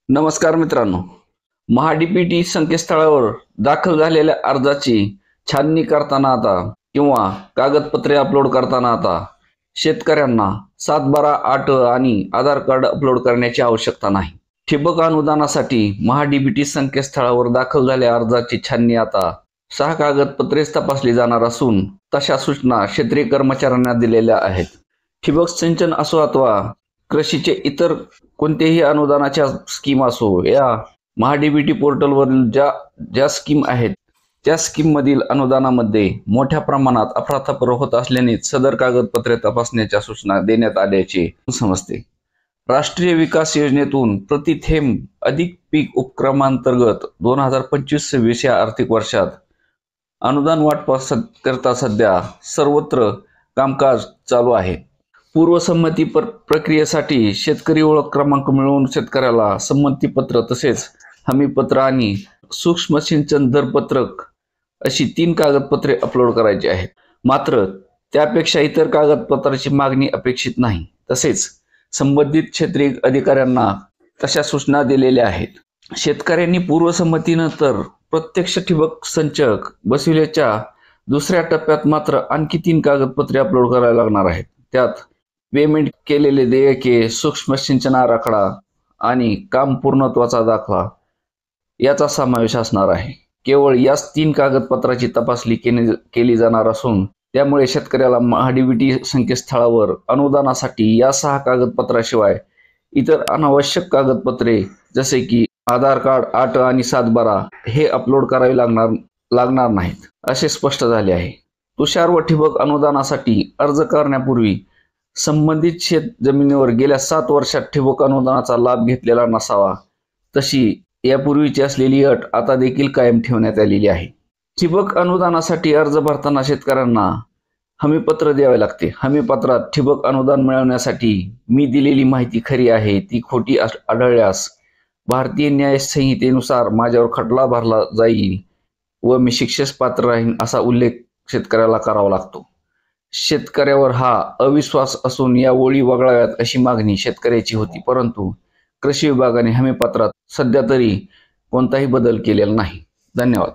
नमस्कार मित्रांनो, महाडीबीटी संकेतस्थळावर दाखल झालेल्या अर्जाची छाननी करताना आता किंवा कागदपत्रे अपलोड करताना आता शेतकऱ्यांना 7/12 8 आणि आधार कार्ड अपलोड करण्याची आवश्यकता नाही। ठिबक अनुदानासाठी महाडीबीटी संकेतस्थळावर दाखल झालेल्या अर्जाची छाननी आता 6 कागदपत्रेच तपासली जाणार असून तशा सूचना क्षेत्रीय कर्मचाऱ्यांना दिलेल्या आहेत। ठिबक सिंचन असो अथवा कृषीचे इतर कोणतेही अनुदानाच्या स्कीम असो, या महाडीबीटी पोर्टलवरील ज्या स्कीम आहेत त्या स्कीम मधील अनुदानामध्ये मोठ्या प्रमाणात अफरातफर होत असल्याने सदर कागदपत्रे तपासण्याच्या सूचना देण्यात आल्याचे समजते। राष्ट्रीय विकास योजनेतून प्रति थेंब अधिक पीक उपक्रमांतर्गत 2025-26 या आर्थिक वर्षात अनुदान वाटपाकरता सध्या सर्वत्र कामकाज चालू आहे। पूर्वसंमती प्रक्रियेसाठी शेतकरी ओळख क्रमांक मिळवून शेतकऱ्याला संमतीपत्र तसेच हमीपत्र आणि सूक्ष्म सिंचन दरपत्रक अशी 3 कागदपत्रे अपलोड करायची आहेत। मात्र त्यापेक्षा इतर कागदपत्राची मागणी अपेक्षित नाही। तसेच संबंधित क्षेत्रीय अधिकाऱ्यांना तशा सूचना दिलेल्या आहेत। शेतकऱ्यांनी पूर्वसंमतीनंतर प्रत्यक्ष ठिबक संचक बसविल्याच्या दुसऱ्या टप्प्यात मात्र आणखी 3 कागदपत्रे अपलोड करायला लागणार आहेत। त्यात पेमेंट केलेले देयके, सूक्ष्म सिंचन आराखडा आणि काम पूर्णत्वाचा दाखला याचा समावेश असणार आहे। केवळ याच 3 कागदपत्राची तपासणी केली जाणार असून त्यामुळे शेतकऱ्याला महाडीबीटी संकेतस्थळावर अनुदानासाठी या 6 कागदपत्राशिवाय इतर अनावश्यक कागदपत्रे जसे की आधार कार्ड 8 आणि 7/12 हे अपलोड करावे लागणार नाहीत असे स्पष्ट झाले आहे। तुषार व ठिबक अनुदानासाठी अर्ज करण्यापूर्वी संबंधित शेत जमिनीवर गेल्या 7 वर्षात ठिबक अनुदानाचा लाभ घेतलेला नसावा, तशी यापूर्वीची असलेली अट आता देखील कायम ठेवण्यात आलेली आहे। ठिबक अनुदानासाठी अर्ज भरताना शेतकऱ्यांना हमीपत्र द्यावे लागते। हमीपत्रात ठिबक अनुदान मिळवण्यासाठी मी दिलेली माहिती खरी आहे ती खोटी आढळल्यास भारतीय न्याय संहितेनुसार माझ्यावर खटला भरला जाईल व मी शिक्षेस पात्र राहीन असा उल्लेख शेतकऱ्याला करावा लागतो। शेतकऱ्यावर हा अविश्वास असून या ओळी वगळाव्यात अशी मागणी शेतकऱ्याची होती, परंतु कृषी विभागाने हमीपत्रात सध्या तरी कोणताही बदल केलेला नाही। धन्यवाद।